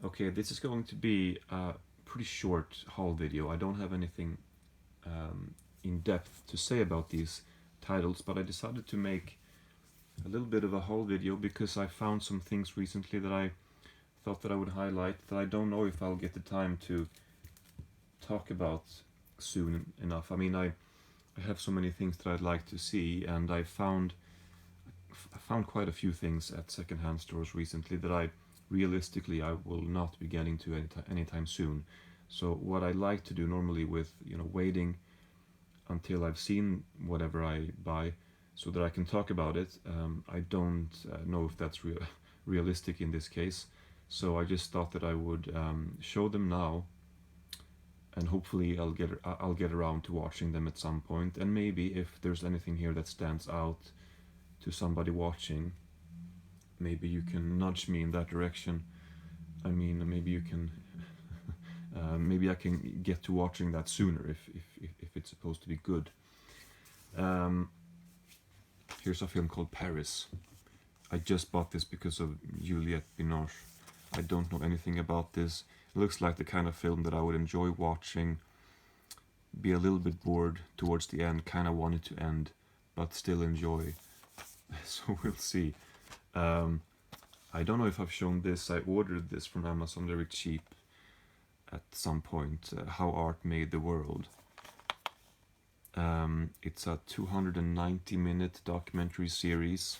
Okay, this is going to be a pretty short haul video. I don't have anything in depth to say about these titles, but I decided to make a little bit of a haul video because I found some things recently that I thought that I would highlight that I don't know if I'll get the time to talk about soon enough. I mean, I have so many things that I'd like to see, and I found quite a few things at secondhand stores recently that I realistically I will not be getting to anytime soon. So what I like to do normally with waiting until I've seen whatever I buy so that I can talk about it. I don't know if that's realistic in this case, so I just thought that I would show them now, and hopefully I'll get around to watching them at some point. And maybe if there's anything here that stands out to somebody watching, maybe you can nudge me in that direction. I mean, maybe you can. Maybe I can get to watching that sooner if it's supposed to be good. Here's a film called Paris. I just bought this because of Juliette Binoche. I don't know anything about this. It looks like the kind of film that I would enjoy watching, be a little bit bored towards the end, kind of want it to end, but still enjoy. So we'll see. I don't know if I've shown this. I ordered this from Amazon very cheap at some point. How Art Made the World. It's a 290-minute documentary series.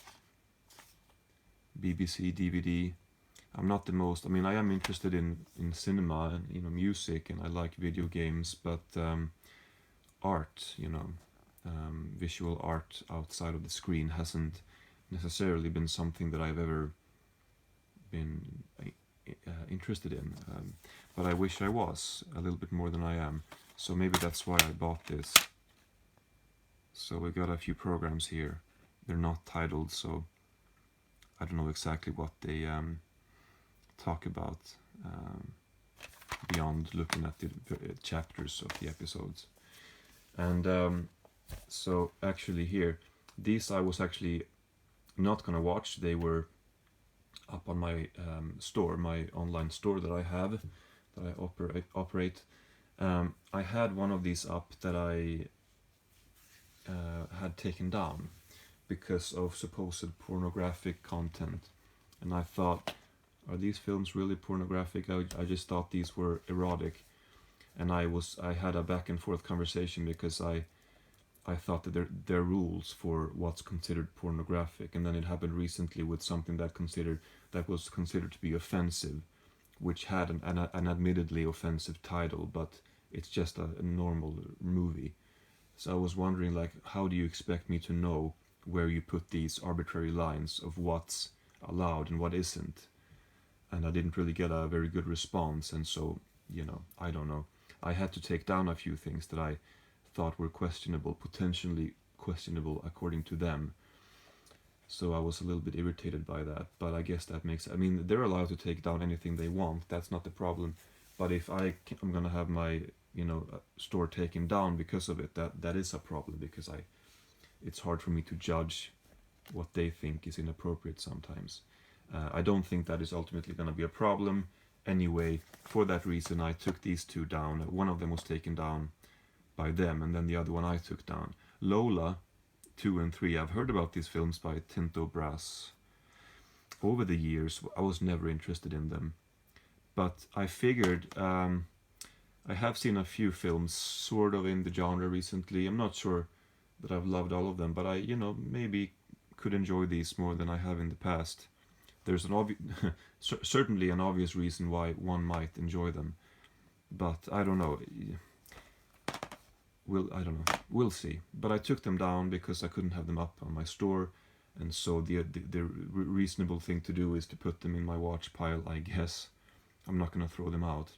BBC DVD. I'm not the most. I mean, I am interested in cinema and music, and I like video games, but art, visual art outside of the screen hasn't necessarily been something that I've ever been interested in. But I wish I was a little bit more than I am. So maybe that's why I bought this. So we got a few programs here. They're not titled, so I don't know exactly what they talk about beyond looking at the chapters of the episodes. And so actually here, these I was actually not gonna watch. They were up on my store, my online store that I have, that I operate. I had one of these up that I had taken down because of supposed pornographic content, and I thought, are these films really pornographic? I just thought these were erotic, and I had a back and forth conversation because I thought that there are rules for what's considered pornographic, and then it happened recently with something that was considered to be offensive, which had an admittedly offensive title, but it's just a normal movie. So I was wondering, like, how do you expect me to know where you put these arbitrary lines of what's allowed and what isn't? And I didn't really get a very good response, and so, I don't know. I had to take down a few things that I thought were questionable, potentially questionable according to them. So I was a little bit irritated by that, but I guess that makes, I mean, they're allowed to take down anything they want, that's not the problem. But if I'm gonna have my, store taken down because of it, that is a problem, because it's hard for me to judge what they think is inappropriate sometimes. I don't think that is ultimately going to be a problem. Anyway, for that reason, I took these two down. One of them was taken down by them, and then the other one I took down. Lola 2 and 3. I've heard about these films by Tinto Brass. Over the years, I was never interested in them. But I figured, I have seen a few films sort of in the genre recently. I'm not sure that I've loved all of them, but I, maybe could enjoy these more than I have in the past. There's certainly an obvious reason why one might enjoy them, but I don't know. I don't know. We'll see. But I took them down because I couldn't have them up on my store, and so the reasonable thing to do is to put them in my watch pile, I guess. I'm not gonna throw them out.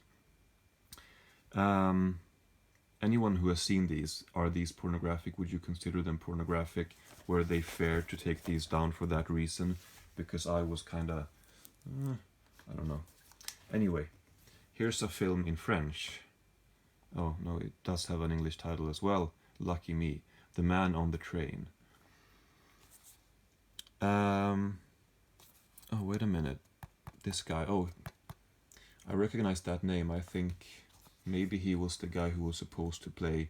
Anyone who has seen these, are these pornographic? Would you consider them pornographic? Were they fair to take these down for that reason? Because I was kind of, I don't know. Anyway, here's a film in French. Oh, no, it does have an English title as well. Lucky me. The Man on the Train. Oh, wait a minute. This guy, I recognize that name. I think maybe he was the guy who was supposed to play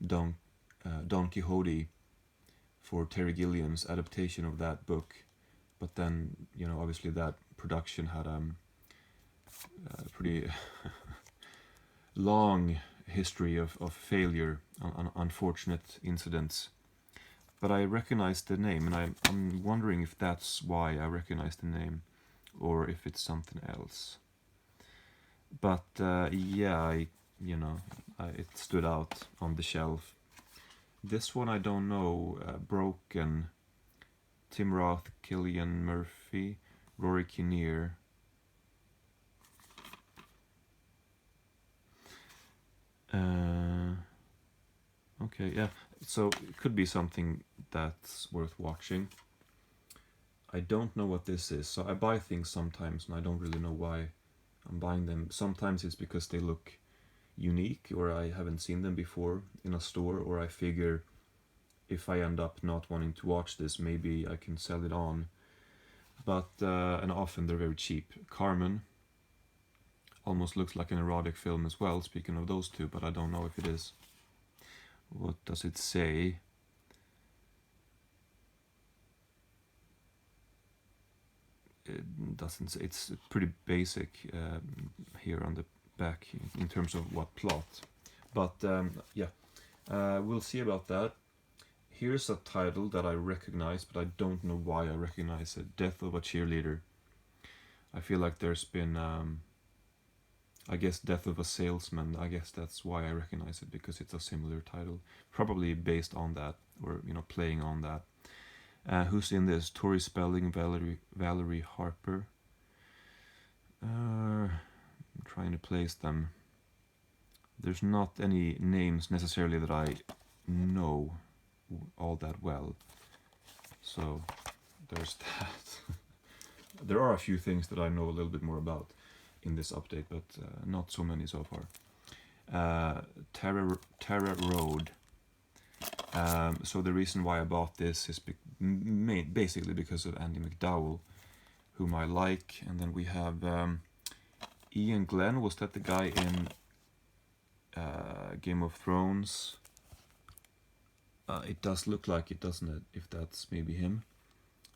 Don Quixote for Terry Gilliam's adaptation of that book, but then obviously that production had a pretty long history of failure, unfortunate incidents. But I recognize the name, and I'm wondering if that's why I recognize the name, or if it's something else. But yeah, it stood out on the shelf. This one I don't know. Broken, Tim Roth, Cillian Murphy, Rory Kinnear. Okay, yeah. So it could be something that's worth watching. I don't know what this is. So I buy things sometimes and I don't really know why I'm buying them. Sometimes it's because they look unique or I haven't seen them before in a store, or I figure if I end up not wanting to watch this, maybe I can sell it on. But and often they're very cheap. Carmen almost looks like an erotic film as well, speaking of those two, but I don't know if it is. What does it say? It doesn't say. It's pretty basic here on the back in terms of what plot. But yeah, we'll see about that. Here's a title that I recognize, but I don't know why I recognize it. Death of a Cheerleader. I feel like there's been, I guess, Death of a Salesman. I guess that's why I recognize it, because it's a similar title. Probably based on that, or, playing on that. Who's in this? Tori Spelling, Valerie Harper. I'm trying to place them. There's not any names necessarily that I know all that well. So there's that. There are a few things that I know a little bit more about in this update, but not so many so far. Terra Road. So the reason why I bought this is basically because of Andy McDowell, whom I like. And then we have Ian Glenn. Was that the guy in Game of Thrones? It does look like it, doesn't it? If that's maybe him.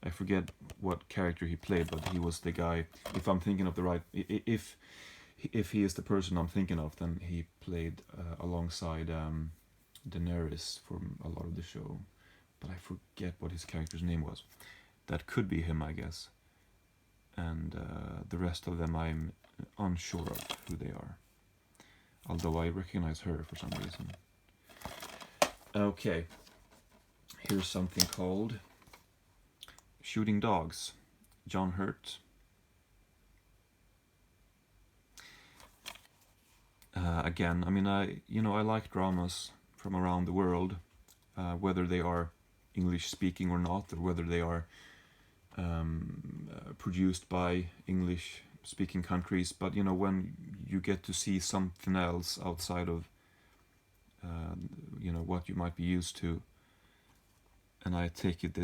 I forget what character he played, but he was the guy. If I'm thinking of the right, if he is the person I'm thinking of, then he played alongside Daenerys for a lot of the show. But I forget what his character's name was. That could be him, I guess. And the rest of them I'm unsure of who they are. Although I recognize her for some reason. Okay. Here's something called Shooting Dogs. John Hurt. Again, I mean, I like dramas from around the world, whether they are English speaking or not, or whether they are produced by English speaking countries. But when you get to see something else outside of what you might be used to, and I take it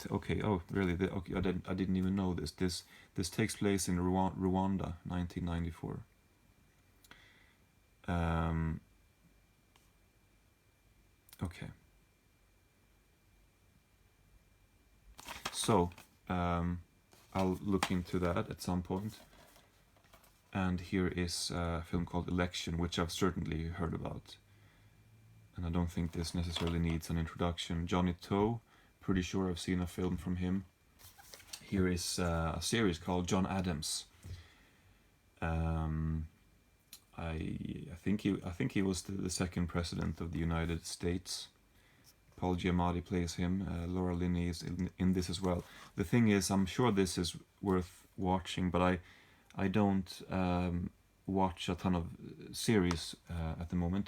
okay. Oh, really? Okay, I didn't even know this. This takes place in Rwanda, 1994. Okay. So I'll look into that at some point. And here is a film called Election, which I've certainly heard about. And I don't think this necessarily needs an introduction. Johnny To, pretty sure I've seen a film from him. Here is a series called John Adams. I think he was the second president of the United States. Paul Giamatti plays him. Laura Linney is in this as well. The thing is, I'm sure this is worth watching, but I don't watch a ton of series at the moment.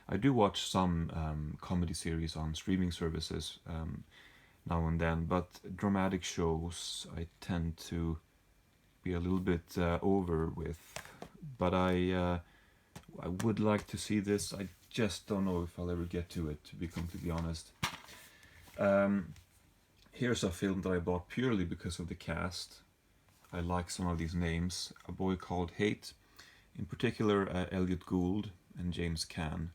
I do watch some comedy series on streaming services now and then, but dramatic shows I tend to be a little bit over with. But I would like to see this. I just don't know if I'll ever get to it, to be completely honest. Here's a film that I bought purely because of the cast. I like some of these names. A Boy Called Hate, in particular Elliot Gould and James Caan,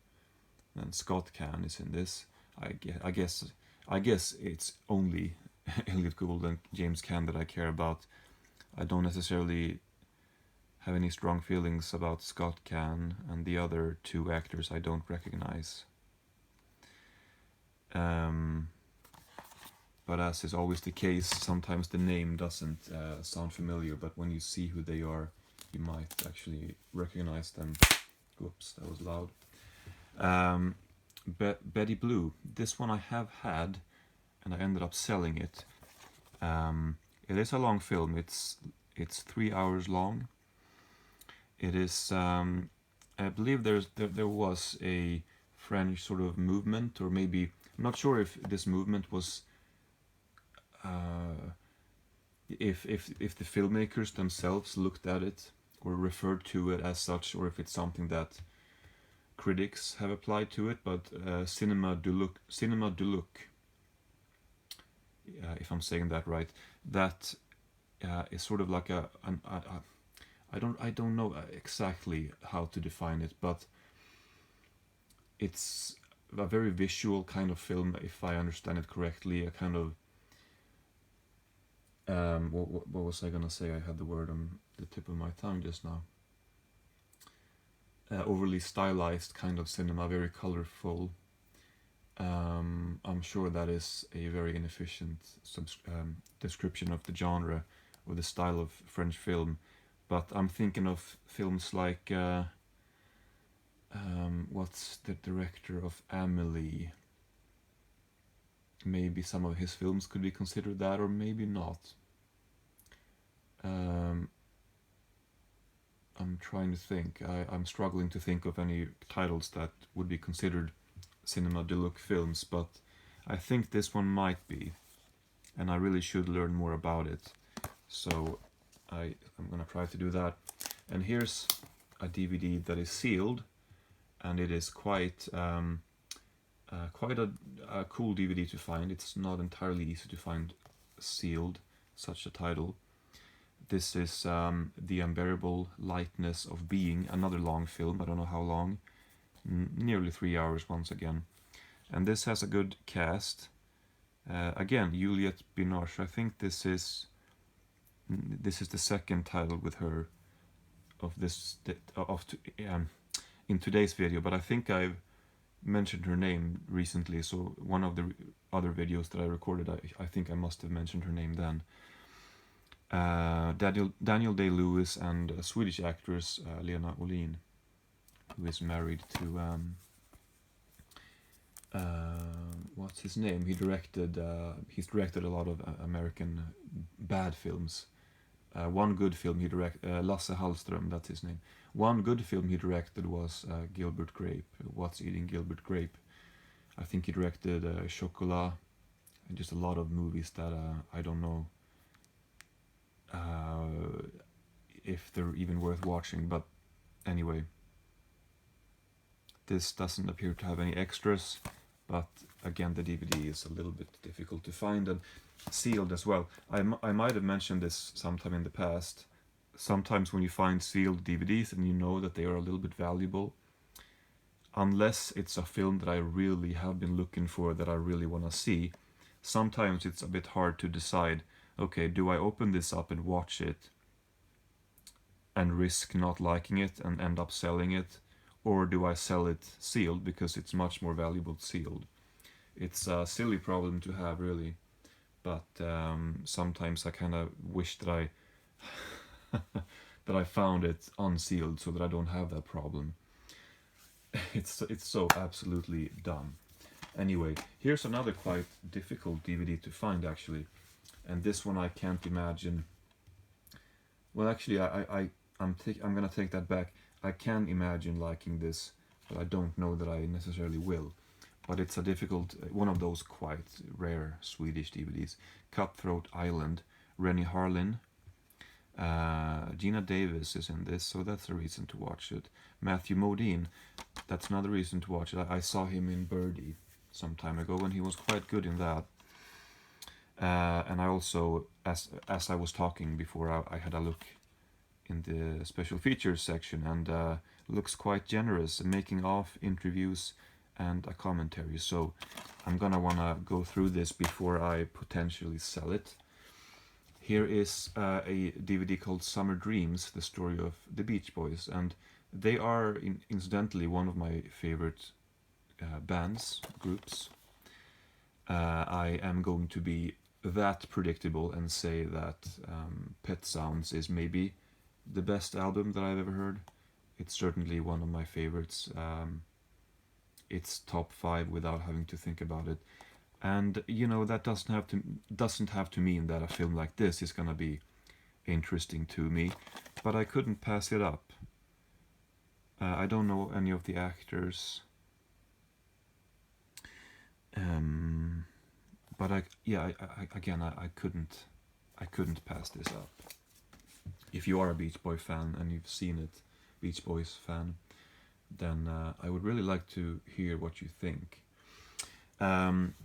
and Scott Caan is in this. I guess it's only Elliot Gould and James Caan that I care about. I don't necessarily have any strong feelings about Scott Caan, and the other two actors I don't recognize. But as is always the case, sometimes the name doesn't sound familiar, but when you see who they are, you might actually recognize them. Whoops, that was loud. Betty Blue. This one I have had, and I ended up selling it. It is a long film. It's 3 hours long. It is. I believe there was a French sort of movement, or maybe I'm not sure if this movement was. If the filmmakers themselves looked at it or referred to it as such, or if it's something that critics have applied to it, but Cinema du Look, if I'm saying that right, that is sort of like I don't know exactly how to define it, but it's a very visual kind of film, if I understand it correctly. A kind of what was I gonna say? I had the word on the tip of my tongue just now. Overly stylized kind of cinema, very colorful. I'm sure that is a very inefficient description of the genre or the style of French film, but I'm thinking of films like what's the director of Amélie? Maybe some of his films could be considered that, or maybe not. I'm trying to think. I'm struggling to think of any titles that would be considered Cinema du Look films, but I think this one might be, and I really should learn more about it. So I'm gonna try to do that. And here's a DVD that is sealed, and it is quite a cool DVD to find. It's not entirely easy to find sealed such a title. This is The Unbearable Lightness of Being, another long film. I don't know how long, nearly 3 hours once again. And this has a good cast. Again, Juliette Binoche. I think this is the second title with her of this in today's video, but I think I've mentioned her name recently. So one of the other videos that I recorded, I think I must have mentioned her name then. Daniel Day-Lewis and a Swedish actress, Lena Olin, who is married to what's his name? He's directed a lot of American bad films. One good film he directed, Lasse Hallström, that's his name. One good film he directed was Gilbert Grape. What's Eating Gilbert Grape? I think he directed Chocolat, and just a lot of movies that I don't know if they're even worth watching, but anyway. This doesn't appear to have any extras, but again the DVD is a little bit difficult to find and sealed as well. I might have mentioned this sometime in the past. Sometimes when you find sealed DVDs and you know that they are a little bit valuable, unless it's a film that I really have been looking for, that I really want to see, sometimes it's a bit hard to decide, okay, do I open this up and watch it and risk not liking it and end up selling it, or do I sell it sealed because it's much more valuable sealed? It's a silly problem to have, really, but sometimes I kind of wish that I that I found it unsealed so that I don't have that problem. It's so absolutely dumb. Anyway, here's another quite difficult DVD to find, actually, and this one I can't imagine. Well, actually, I'm gonna take that back. I can imagine liking this, but I don't know that I necessarily will. But it's a difficult, one of those quite rare Swedish DVDs. Cutthroat Island, Rennie Harlin. Gina Davis is in this, so that's a reason to watch it. Matthew Modine, that's another reason to watch it. I saw him in Birdie some time ago, and he was quite good in that. And I also, as I was talking before, I had a look in the special features section, and looks quite generous, making of, interviews, and a commentary. So I'm gonna wanna go through this before I potentially sell it. Here is a DVD called Summer Dreams, the story of the Beach Boys, and they are incidentally one of my favorite groups. I am going to be that predictable and say that Pet Sounds is maybe the best album that I've ever heard. It's certainly one of my favorites. It's top 5 without having to think about it. And you know, that doesn't have to mean that a film like this is gonna be interesting to me, but I couldn't pass it up. I don't know any of the actors, but I couldn't pass this up. If you are a Beach Boy fan and you've seen it, Beach Boys fan, then I would really like to hear what you think.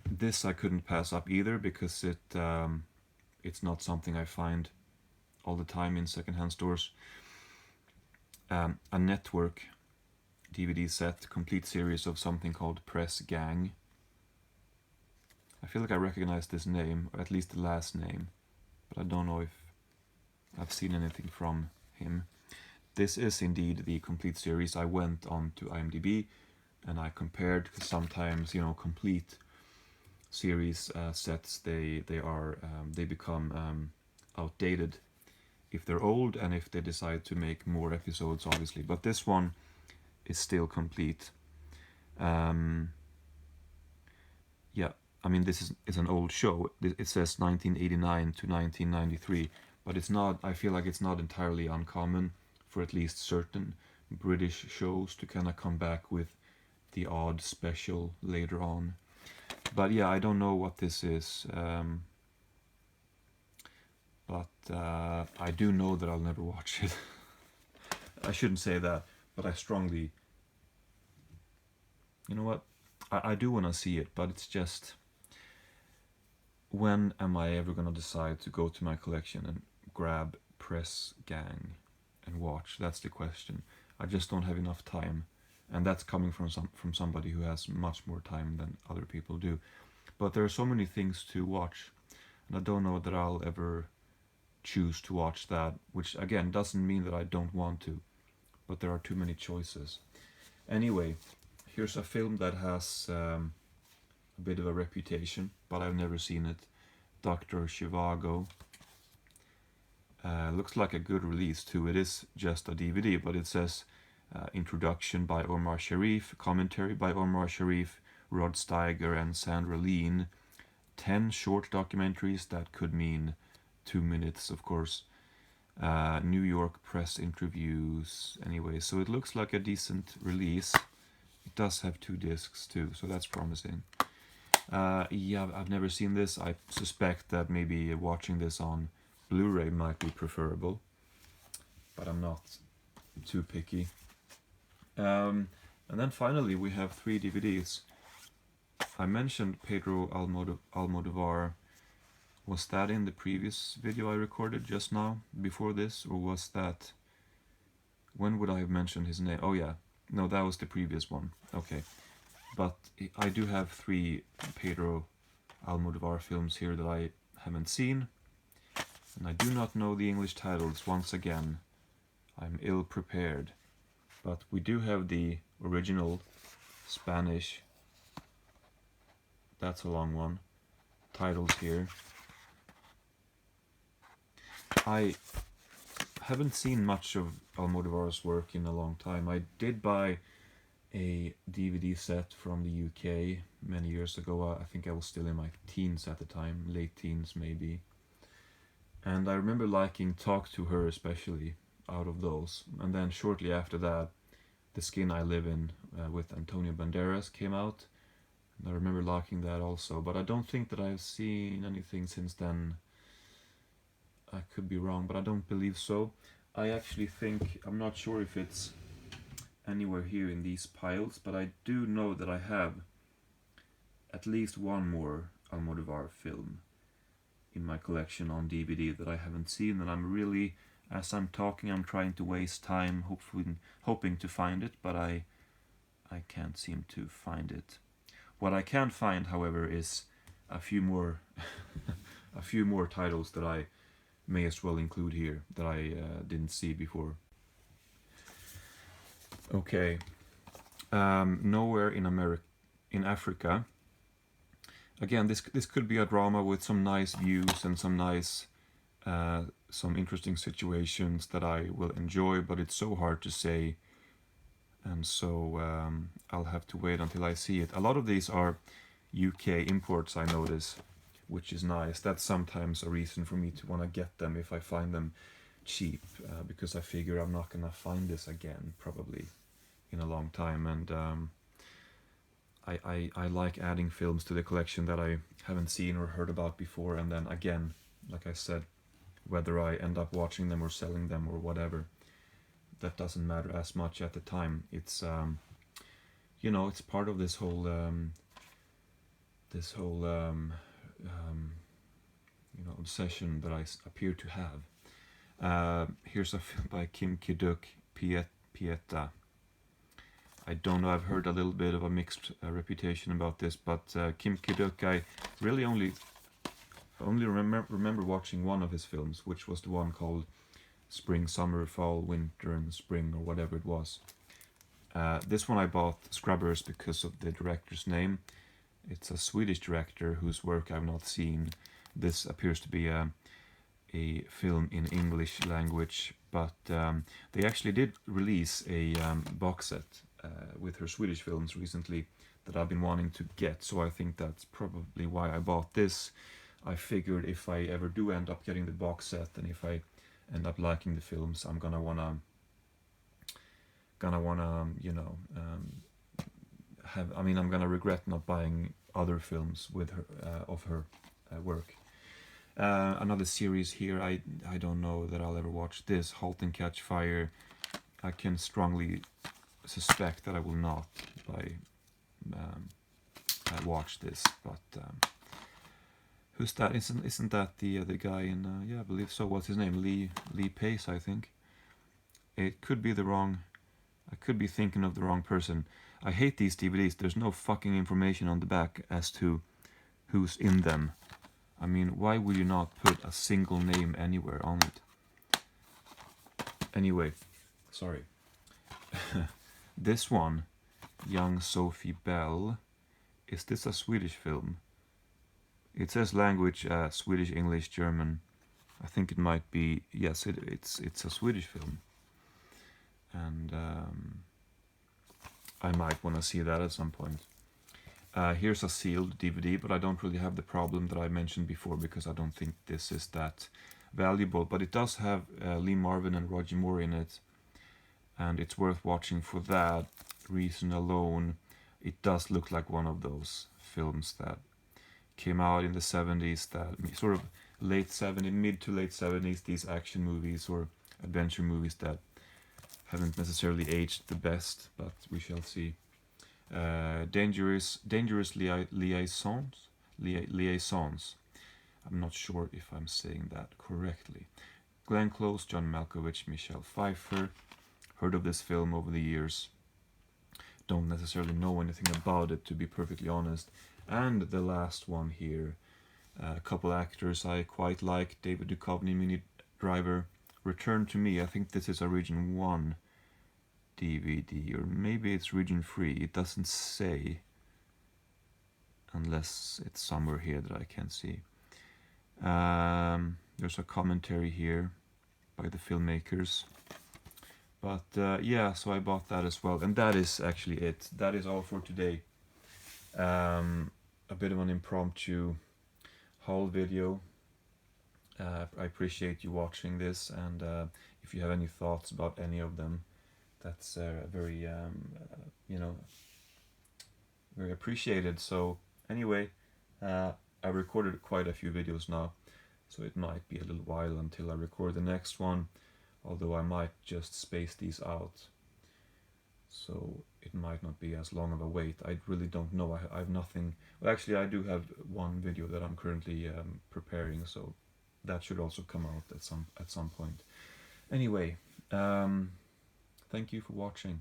This I couldn't pass up either, because it's not something I find all the time in secondhand stores. A network DVD set, complete series of something called Press Gang. I feel like I recognize this name, or at least the last name, but I don't know if I've seen anything from him. This is indeed the complete series. I went on to IMDb and I compared, because sometimes, you know, complete series sets, they become outdated if they're old, and if they decide to make more episodes, obviously. But this one is still complete. Yeah, I mean, this is an old show. It says 1989 to 1993, but it's not. I feel like it's not entirely uncommon for at least certain British shows to kind of come back with the odd special later on. But yeah, I don't know what this is. But I do know that I'll never watch it. I shouldn't say that, but I strongly... You know what? I do want to see it, but it's just... When am I ever going to decide to go to my collection and grab Press Gang and watch? That's the question. I just don't have enough time. And that's coming from somebody who has much more time than other people do. But there are so many things to watch, and I don't know that I'll ever choose to watch that, which again doesn't mean that I don't want to, but there are too many choices. Anyway, here's a film that has a bit of a reputation, but I've never seen it. Dr. Zhivago. Looks like a good release too. It is just a DVD, but it says introduction by Omar Sharif, commentary by Omar Sharif, Rod Steiger and Sandra Lean, 10 short documentaries, that could mean 2 minutes, of course, New York press interviews. Anyway, so it looks like a decent release. It does have 2 discs too, so that's promising. Yeah, I've never seen this. I suspect that maybe watching this on Blu-ray might be preferable, but I'm not too picky. And then finally we have 3 DVDs. I mentioned Pedro Almodovar. Was that in the previous video I recorded just now, before this, or was that... When would I have mentioned his name? Oh yeah, no, that was the previous one. Okay, but I do have 3 Pedro Almodovar films here that I haven't seen, and I do not know the English titles. Once again, I'm ill prepared, but we do have the original Spanish, that's a long one, titles here. I haven't seen much of Almodovar's work in a long time. I did buy a DVD set from the UK many years ago. I think I was still in my teens at the time, late teens maybe. And I remember liking Talk to Her especially out of those. And then shortly after that, The Skin I Live In with Antonio Banderas came out. And I remember liking that also. But I don't think that I've seen anything since then. I could be wrong, but I don't believe so. I actually think, I'm not sure if it's anywhere here in these piles, but I do know that I have at least one more Almodovar film. in my collection on DVD that I haven't seen, and I'm really, as I'm talking, I'm trying to waste time, hoping to find it, but I can't seem to find it. What I can find, however, is a few more a few more titles that I may as well include here that I didn't see before. Okay, Nowhere in Africa. Again, this could be a drama with some nice views and some interesting situations that I will enjoy, but it's so hard to say, and so I'll have to wait until I see it. A lot of these are UK imports, I notice, which is nice. That's sometimes a reason for me to want to get them if I find them cheap, because I figure I'm not gonna find this again probably in a long time, and I like adding films to the collection that I haven't seen or heard about before, and then again, like I said, whether I end up watching them or selling them or whatever, that doesn't matter as much at the time. It's it's part of this whole obsession that I appear to have. Here's a film by Kim Ki-duk, Pieta. I don't know, I've heard a little bit of a mixed reputation about this, but Kim Ki-duk, I really only remember watching one of his films, which was the one called Spring, Summer, Fall, Winter, and Spring, or whatever it was. This one I bought, Scrubbers, because of the director's name. It's a Swedish director whose work I've not seen. This appears to be a film in English language, but they actually did release a box set with her Swedish films recently that I've been wanting to get, so I think that's probably why I bought this. I figured if I ever do end up getting the box set, and if I end up liking the films, I'm gonna wanna I'm gonna regret not buying other films with her of her work. Another series here, I don't know that I'll ever watch this, Halt and Catch Fire. I can strongly suspect that I will not watch this, but who's that? Isn't that the guy in? Yeah, I believe so. What's his name? Lee Pace, I think. It could be the wrong. I could be thinking of the wrong person. I hate these DVDs. There's no fucking information on the back as to who's in them. I mean, why would you not put a single name anywhere on it? Anyway, sorry. This one, Young Sophie Bell. Is this a Swedish film? It says language Swedish, English, German. I think it might be. Yes, it's a Swedish film, and I might want to see that at some point. Here's a sealed DVD, but I don't really have the problem that I mentioned before, because I don't think this is that valuable. But it does have Lee Marvin and Roger Moore in it, and it's worth watching for that reason alone. It does look like one of those films that came out in the 70s, that sort of mid to late 70s, these action movies or adventure movies that haven't necessarily aged the best, but we shall see. Dangerous Liaisons. I'm not sure if I'm saying that correctly. Glenn Close, John Malkovich, Michelle Pfeiffer. Heard of this film over the years. Don't necessarily know anything about it, to be perfectly honest. And the last one here, a couple actors I quite like. David Duchovny, Minnie Driver. Return to Me. I think this is a Region 1 DVD, or maybe it's Region 3. It doesn't say, unless it's somewhere here that I can't see. There's a commentary here by the filmmakers. But yeah, so I bought that as well. And that is actually it. That is all for today. A bit of an impromptu haul video. I appreciate you watching this, and if you have any thoughts about any of them, that's very very appreciated. So anyway, I recorded quite a few videos now, so it might be a little while until I record the next one, although I might just space these out. so it might not be as long of a wait. I really don't know. I have nothing. Well, actually, I do have one video that I'm currently preparing, so that should also come out at some point. Anyway, thank you for watching.